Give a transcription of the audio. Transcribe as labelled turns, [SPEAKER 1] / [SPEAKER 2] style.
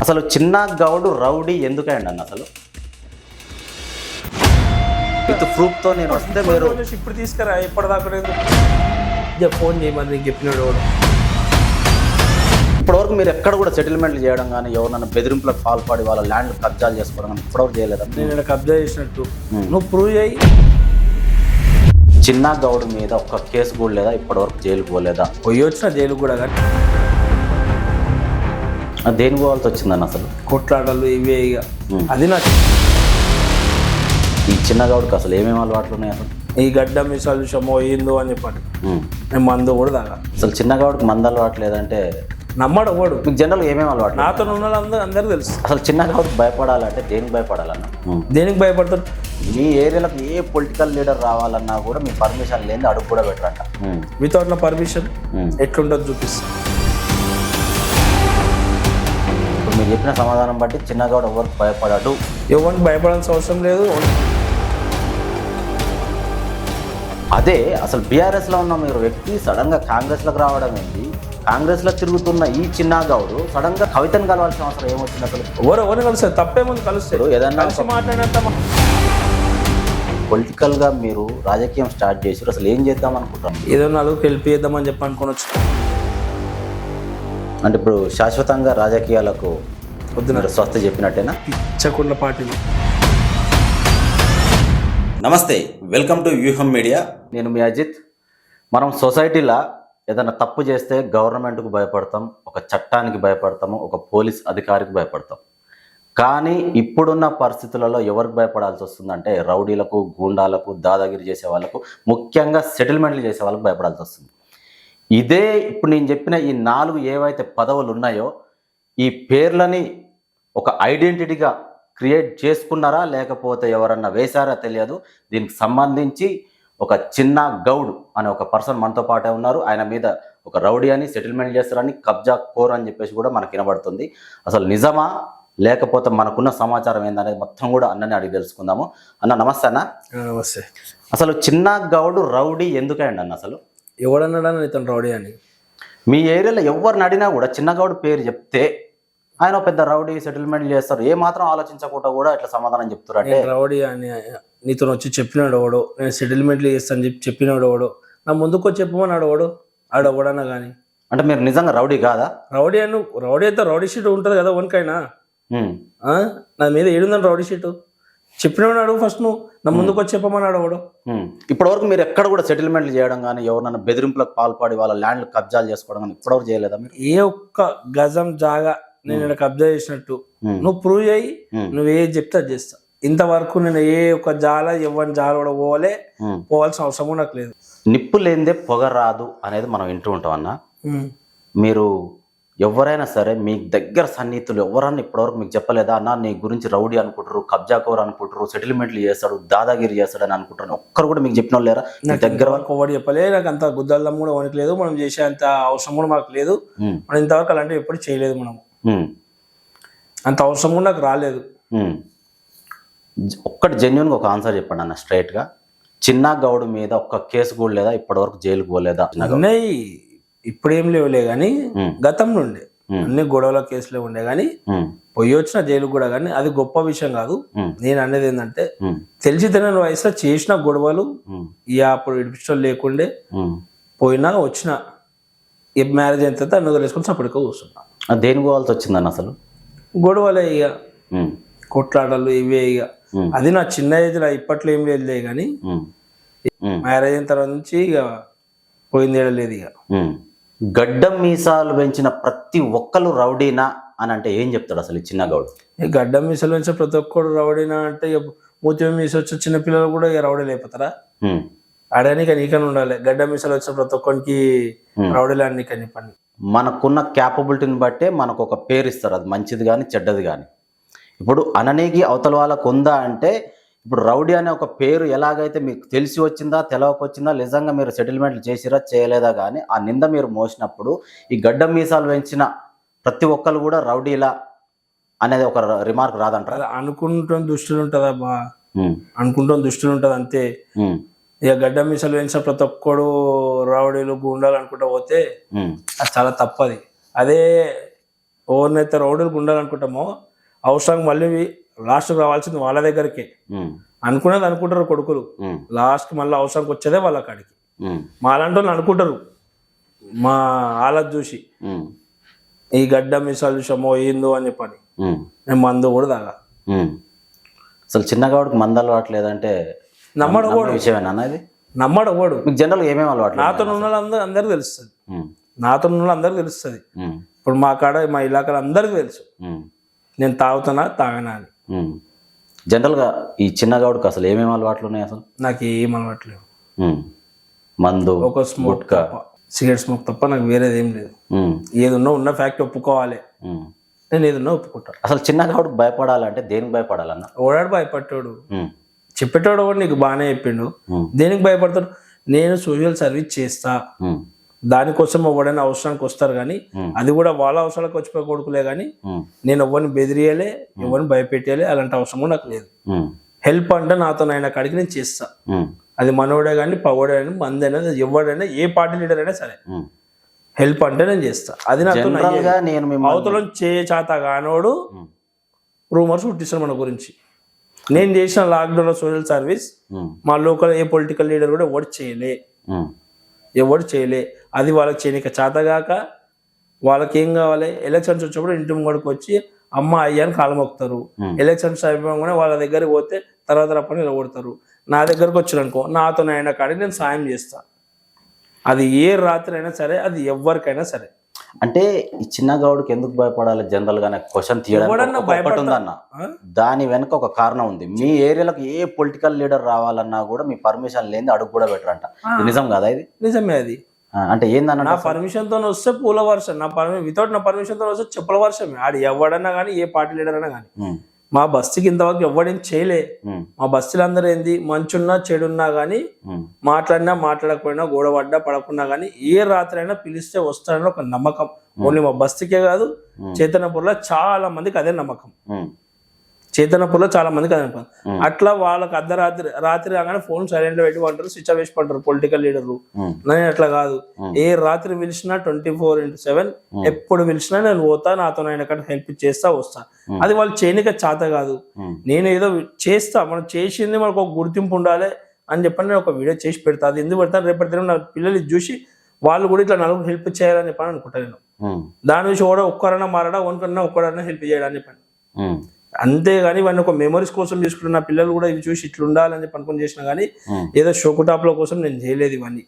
[SPEAKER 1] అసలు చిన్న గౌడు రౌడీ ఎందుకండి అన్న అసలు విత్ ప్రూఫ్ తో నేను వస్తే మీరు
[SPEAKER 2] ఇప్పుడు తీసుకురా ఎప్పటిదాకా ఫోన్ చేయమని నీకు చెప్పినాడు.
[SPEAKER 1] ఇప్పటివరకు మీరు ఎక్కడ కూడా సెటిల్మెంట్లు చేయడం కానీ ఎవరన్నా బెదిరింపులకు పాల్పడి వాళ్ళ ల్యాండ్ కబ్జాలు చేసుకోవడం కానీ ఇప్పటివరకు చేయలేదా?
[SPEAKER 2] నేను కబ్జా చేసినట్టు నువ్వు ప్రూవ్ చేయి.
[SPEAKER 1] చిన్న గౌడు మీద ఒక్క కేసు కూడా లేదా? ఇప్పటివరకు జైలుకు పోలేదా?
[SPEAKER 2] పోయి వచ్చిన జైలు కూడా కానీ
[SPEAKER 1] దేని పోవాల్సి వచ్చిందని అసలు
[SPEAKER 2] కొట్లాటలు ఇవే ఇక అది నాకు
[SPEAKER 1] ఈ చిన్న గౌడుకి అసలు ఏమేమి అలవాట్లు ఉన్నాయి అసలు?
[SPEAKER 2] ఈ గడ్డ మిసాలు విషయమో ఏందో అని చెప్పండి. నేను మందు కూడా తాగా.
[SPEAKER 1] అసలు చిన్న గౌడికి మందు అలవాటు లేదంటే
[SPEAKER 2] నమ్మడు వాడు.
[SPEAKER 1] మీకు జనరల్గా ఏమేమి అలవాటు?
[SPEAKER 2] నాతో ఉన్న వాళ్ళందరూ అందరికీ తెలుసు.
[SPEAKER 1] అసలు చిన్న గౌడికి భయపడాలంటే దేనికి భయపడాలన్న?
[SPEAKER 2] దేనికి భయపడతారు?
[SPEAKER 1] మీ ఏరియాలకు ఏ పొలిటికల్ లీడర్ రావాలన్నా కూడా మీ పర్మిషన్ లేని అడుగు కూడా పెట్టరంట.
[SPEAKER 2] వితౌట్ నా పర్మిషన్ ఎట్లుంటుందో చూపిస్తాను.
[SPEAKER 1] ఇప్పుడు మీరు చెప్పిన సమాధానం బట్టి చిన్న గౌడు ఎవరికి భయపడాడు.
[SPEAKER 2] ఎవరికి భయపడాల్సిన అవసరం లేదు.
[SPEAKER 1] అదే అసలు బీఆర్ఎస్లో ఉన్న మీరు వ్యక్తి సడన్గా కాంగ్రెస్లోకి రావడం ఏంటి? కాంగ్రెస్లో తిరుగుతున్న ఈ చిన్న గౌడు సడన్గా కవితను కలవాల్సిన అవసరం ఏమొచ్చింది అసలు?
[SPEAKER 2] ఎవరిని కలుస్తారు? తప్పేముంది కలుస్తారు.
[SPEAKER 1] ఏదన్నా
[SPEAKER 2] మాట్లాడినంత
[SPEAKER 1] పొలిటికల్గా మీరు రాజకీయం స్టార్ట్ చేసి అసలు ఏం చేద్దాం అనుకుంటాం?
[SPEAKER 2] ఏదో నాలుగు హెల్ప్ చేద్దామని చెప్పి అనుకోవచ్చు.
[SPEAKER 1] అంటే ఇప్పుడు శాశ్వతంగా రాజకీయాలకు
[SPEAKER 2] వద్దున
[SPEAKER 1] స్వస్థ చెప్పినట్టేనా?
[SPEAKER 2] పిచ్చకుండ పార్టీలు.
[SPEAKER 1] నమస్తే, వెల్కమ్ టు వ్యూహం మీడియా. నేను మీ అజిత్. మనం సొసైటీలో ఏదైనా తప్పు చేస్తే గవర్నమెంట్కు భయపడతాం, ఒక చట్టానికి భయపడతాము, ఒక పోలీస్ అధికారికి భయపడతాం. కానీ ఇప్పుడున్న పరిస్థితులలో ఎవరికి భయపడాల్సి వస్తుందంటే రౌడీలకు, గూండాలకు, దాదాగిరి చేసే వాళ్ళకు, ముఖ్యంగా సెటిల్మెంట్లు చేసే వాళ్ళకు భయపడాల్సి వస్తుంది. ఇదే ఇప్పుడు నేను చెప్పిన ఈ 4 ఏవైతే పదవులు ఉన్నాయో ఈ పేర్లని ఒక ఐడెంటిటీగా క్రియేట్ చేసుకున్నారా లేకపోతే ఎవరన్నా వేశారా తెలియదు. దీనికి సంబంధించి ఒక చిన్న గౌడ్ అనే ఒక పర్సన్ మనతో పాటే ఉన్నారు. ఆయన మీద ఒక రౌడీ అని, సెటిల్మెంట్ చేస్తారని, కబ్జా కోర్ అని చెప్పేసి కూడా మనకు వినబడుతుంది. అసలు నిజమా లేకపోతే మనకున్న సమాచారం ఏందనేది మొత్తం కూడా అన్నని అడిగి తెలుసుకుందాము. అన్న నమస్తే. అన్న
[SPEAKER 2] నమస్తే.
[SPEAKER 1] అసలు చిన్న గౌడు రౌడీ ఎందుకండి అన్న? అసలు
[SPEAKER 2] ఎవడన్నాడని ఇతను రౌడీ అని
[SPEAKER 1] మీ ఏరియాలో ఎవరిని అడిగినా కూడా చిన్న గౌడు పేరు చెప్తే ఆయన పెద్ద రౌడీ, సెటిల్మెంట్ చేస్తారు, ఏ మాత్రం ఆలోచించకుండా కూడా ఇట్లా సమాధానం చెప్తారు. అంటే
[SPEAKER 2] రౌడీ అని నీతో వచ్చి చెప్పినాడు వాడు, నేను సెటిల్మెంట్లు చేస్తాను చెప్పినాడు వాడు, నా ముందుకు వచ్చి చెప్పమన్నాడు వాడు, ఆడవడన్నా కానీ. అంటే
[SPEAKER 1] మీరు నిజంగా రౌడీ కాదా?
[SPEAKER 2] రౌడీ అని రౌడీ అయితే రౌడీ షీట్ ఉంటుంది కదా వన్కైనా. నా మీద ఏడుందని రౌడీ షీటు చెప్పినాడు ఫస్ట్. నువ్వు నా ముందుకు వచ్చి చెప్పమన్నాడు వాడు.
[SPEAKER 1] ఇప్పటివరకు మీరు ఎక్కడ కూడా సెటిల్మెంట్లు చేయడం కానీ ఎవరన్నా బెదిరింపులకు పాల్పడి వాళ్ళ ల్యాండ్లు కబ్జాలు చేసుకోవడం కానీ ఇప్పటివరకు చేయలేదా మీరు?
[SPEAKER 2] ఏ ఒక్క గజం జాగా నేను ఇక్కడ కబ్జా చేసినట్టు నువ్వు ప్రూవ్ చేయి. నువ్వు ఏ చెప్తే అది చేస్తా. ఇంతవరకు నేను ఏ ఒక్క జాల ఎవరిని జాల కూడా పోవాల్సిన అవసరం నాకు లేదు.
[SPEAKER 1] నిప్పు లేనిదే పొగ రాదు అనేది మనం వింటూ ఉంటాం అన్న. మీరు ఎవరైనా సరే మీ దగ్గర సన్నిహితులు ఎవరన్నా ఇప్పటివరకు మీకు చెప్పలేదా? అన్న నీ గురించి రౌడీ అనుకుంటారు, కబ్జా కోర్ అనుకుంటారు, సెటిల్మెంట్లు చేస్తాడు, దాదాగిరి చేస్తాడని అనుకుంటారు, ఒక్కరు కూడా మీకు చెప్పిన వాళ్ళు లేరా?
[SPEAKER 2] దగ్గర వరకు ఒకటి చెప్పలే. నాకు అంత గుద్దల్లం కూడా వనికి లేదు. మనం చేసే అంత అవసరం కూడా మాకు లేదు. మనం ఇంతవరకు అలాంటివి ఎప్పుడు చేయలేదు. మనం అంత అవసరం కూడా నాకు రాలేదు.
[SPEAKER 1] ఒక్కటి జెన్యున్గా ఒక ఆన్సర్ చెప్పండి అన్న స్ట్రైట్గా. చిన్న గౌడు మీద ఒక్క కేసు కూడా లేదా? ఇప్పటివరకు జైలుకు పోలేదా?
[SPEAKER 2] ఉన్నాయి, ఇప్పుడేం లేవులే కానీ గతంలో ఉండే అన్ని గొడవల కేసులే ఉండే కానీ పోయి వచ్చిన జైలు కూడా. కానీ అది గొప్ప విషయం కాదు. నేను అనేది ఏంటంటే తెలిసి తెలియని వయసులో చేసిన గొడవలు ఇక అప్పుడు ఇడిపించడం లేకుండే పోయినా వచ్చిన మ్యారేజ్ అయిన తర్వాత అన్ని వదిలేసుకొని అప్పటికే కూర్చున్నా.
[SPEAKER 1] దేని పోవాల్సి వచ్చిందని అసలు?
[SPEAKER 2] గొడవలే ఇక కొట్లాటలు ఇవే ఇక. అది నా చిన్న ఏజ్లో, ఇప్పట్లో ఏం లేదులే కానీ మ్యారేజ్ అయిన తర్వాత నుంచి ఇక పోయింది ఏడలేదు. ఇక
[SPEAKER 1] గడ్డం మీసాలు పెంచిన ప్రతి ఒక్కరు రౌడీనా అని అంటే ఏం చెప్తాడు అసలు చిన్న గౌడు?
[SPEAKER 2] గడ్డం మీసాలు పెంచిన ప్రతి ఒక్కరు రౌడీనా అంటే మూతి మీస వచ్చిన చిన్నపిల్లలు కూడా ఇక రౌడీ లేకపోతారా? ఆడడానికి నీకని ఉండాలి. గడ్డం మీసాలు వచ్చిన ప్రతి ఒక్కరికి రౌడీలు అని నీకని పని. మనకున్న క్యాపబిలిటీని బట్టే మనకు ఒక పేరు ఇస్తారు, అది మంచిది కానీ చెడ్డది కానీ. ఇప్పుడు అననీకి అవతల వాళ్ళకు ఉందా అంటే ఇప్పుడు రౌడీ అనే ఒక పేరు ఎలాగైతే మీకు తెలిసి వచ్చిందా తెలవకొచ్చిందా, నిజంగా మీరు సెటిల్మెంట్లు చేసిరా చేయలేదా కానీ ఆ నింద మీరు మోసినప్పుడు ఈ గడ్డం మీసాలు పెంచిన ప్రతి ఒక్కరు కూడా రౌడీలా అనేది ఒక రిమార్క్ రాదంటారా? అనుకుంటాం దుష్టులు ఉంటుందా బా, అనుకుంటాం దుష్టులు ఉంటుంది అంతే. ఇక గడ్డం మీసాలు పెంచిన ప్రతి ఒక్కడు రౌడీలు, గుండాలు అనుకుంటా పోతే అది చాలా తప్పది. అదే ఎవరినైతే రౌడీలకు ఉండాలనుకుంటామో అవసరం మళ్ళీ లాస్ట్కి రావాల్సింది వాళ్ళ దగ్గరికే. అనుకునేది అనుకుంటారు కొడుకులు, లాస్ట్కి మళ్ళీ అవసరంకి వచ్చేదే వాళ్ళ కాడికి. మాలాంటి వాళ్ళు అనుకుంటారు మా ఆలది చూసి, ఈ గడ్డ మిసాలు చూసామో ఏందో అని చెప్పని. నేను మందు కూడా తాగా.
[SPEAKER 1] అసలు చిన్నగాడికి మందు అలవాటు లేదంటే
[SPEAKER 2] నమ్మడు కూడా
[SPEAKER 1] విషయమేనా ఇది?
[SPEAKER 2] నమ్మడు కూడా.
[SPEAKER 1] మీకు జనరల్గా ఏమేమి అలవాటు?
[SPEAKER 2] నాతో ఉన్న వాళ్ళు అందరికి తెలుస్తుంది, నాతో ఉన్న వాళ్ళు అందరికి తెలుస్తుంది. ఇప్పుడు మా కాడ మా ఇలాకాలో అందరికి తెలుసు నేను తాగుతానా తాగనా అని.
[SPEAKER 1] జనరల్గా ఈ చిన్నగాడికి అసలు ఏమేమి అలవాట్లు ఉన్నాయి అసలు?
[SPEAKER 2] నాకు ఏం అలవాట్లేవు.
[SPEAKER 1] మందు,
[SPEAKER 2] ఒక స్మోక్ తప్ప, సిగరెట్ స్మోక్ తప్ప నాకు వేరేది ఏం లేదు. ఏదున్నా ఉన్న ఫ్యాక్ట్ ఒప్పుకోవాలి, నేను ఏదన్నా ఒప్పుకుంటాను.
[SPEAKER 1] అసలు చిన్నగాడికి భయపడాలంటే దేనికి భయపడాలన్న?
[SPEAKER 2] ఓడాడు భయపడ్డాడు, చెప్పేటోడు కూడా నీకు బాగానే చెప్పిండు. దేనికి భయపడతాడు? నేను సోషల్ సర్వీస్ చేస్తా, దానికోసం ఎవడైనా అవసరానికి వస్తారు కానీ అది కూడా వాళ్ళ అవసరాలకు వచ్చిపోయే కొడుకులే కానీ నేను ఎవరిని బెదిరియలే, ఎవరిని భయపెట్టేయాలి అలాంటి అవసరం కూడా నాకు లేదు. హెల్ప్ అంటే నాతో నాయన కాడికి నేను చేస్తా. అది మనోడే కానీ పగోడే కానీ మంది అయినా ఎవడైనా ఏ పార్టీ లీడర్ అయినా సరే హెల్ప్ అంటే నేను చేస్తా. అది నాతో అవతల చేత కానోడు రూమర్స్ పుట్టిస్తాను మన గురించి. నేను చేసిన లాక్డౌన్ సోషల్ సర్వీస్ మా లోకల్ ఏ పొలిటికల్ లీడర్ కూడా ఎవడు చేయలే. అది వాళ్ళకి చేయనిక చేతగాక వాళ్ళకి ఏం కావాలి, ఎలక్షన్స్ వచ్చినప్పుడు ఇంటి ముంగడికి వచ్చి అమ్మ అయ్యాని కాలు మొక్కుతారు. ఎలక్షన్స్ అయిపోగానే వాళ్ళ దగ్గరికి పోతే తర్వాత రప్పని నిలబడతారు. నా దగ్గరకు వచ్చిరనుకో నాతో అయినా కాడికి నేను సాయం చేస్తా. అది ఏ రాత్రి అయినా సరే, అది ఎవరికైనా సరే.
[SPEAKER 1] అంటే ఈ చిన్న గౌడ్కి ఎందుకు భయపడాలి? జనరల్ గా క్వశ్చన్ తీయడం దాని వెనక ఒక కారణం ఉంది. మీ ఏరియాలకు ఏ పొలిటికల్ లీడర్ రావాలన్నా కూడా మీ పర్మిషన్ లేని అడుగు కూడా పెట్టరంట. నిజం కదా ఇది?
[SPEAKER 2] నిజమే. అది
[SPEAKER 1] అంటే ఏందన్న,
[SPEAKER 2] నా పర్మిషన్ తో వస్తే పూల వర్షం, వితౌట్ నా పర్మిషన్ తో వస్తే చెప్పుల వర్షమే. ఆడు ఎవడన్నా కానీ ఏ పార్టీ లీడర్ అయినా కానీ. మా బస్తీకి ఇంతవరకు ఎవడేం చేయలే. మా బస్తీలు అందరూ ఏంది, మంచున్నా చెడున్నా కానీ మాట్లాడినా మాట్లాడకపోయినా గొడవడ్డా పడకున్నా కానీ ఏ రాత్రి అయినా పిలిస్తే వస్తారని ఒక నమ్మకం. ఓన్లీ మా బస్తీకే కాదు, చైతన్యపూర్లో చాలా మందికి అదే నమ్మకం. చైతన్యపూర్లో చాలా మందికి అదే నమ్మకం. అట్లా వాళ్ళకి రాత్రి రాగానే ఫోన్ సైలెంట్ లో పెట్టి పంటారు, స్విచ్ ఆఫ్ వేసి పంటారు పొలిటికల్ లీడర్లు. నేను అట్లా కాదు, ఏ రాత్రి పిలిచినా 24/7 ఎప్పుడు పిలిచినా నేను పోతా, నాతో ఆయన హెల్ప్ చేస్తా వస్తా. అది వాళ్ళు చేయనిక చేత కాదు, నేను ఏదో చేస్తా. మనం చేసింది మనకు ఒక గుర్తింపు ఉండాలి అని చెప్పని నేను ఒక వీడియో చేసి పెడతా. అది ఎందుకు పెడతాను, రేపటి నా పిల్లలు చూసి వాళ్ళు కూడా ఇట్లా నలుగురు హెల్ప్ చేయాలని చెప్పని అనుకుంటా నేను. దాని విషయం కూడా ఒక్కరైనా మారడా, ఒక్కడన్నా హెల్ప్ చేయడానికి చెప్పండి. అంతేగాని ఇవన్నీ ఒక మెమరీస్ కోసం తీసుకుంటున్న పిల్లలు కూడా ఇవి చూసి ఇట్లా ఉండాలని చెప్పి అనుకుని చేసినా కానీ ఏదో షోకుటాప్ల కోసం నేను చేయలేదు ఇవన్నీ.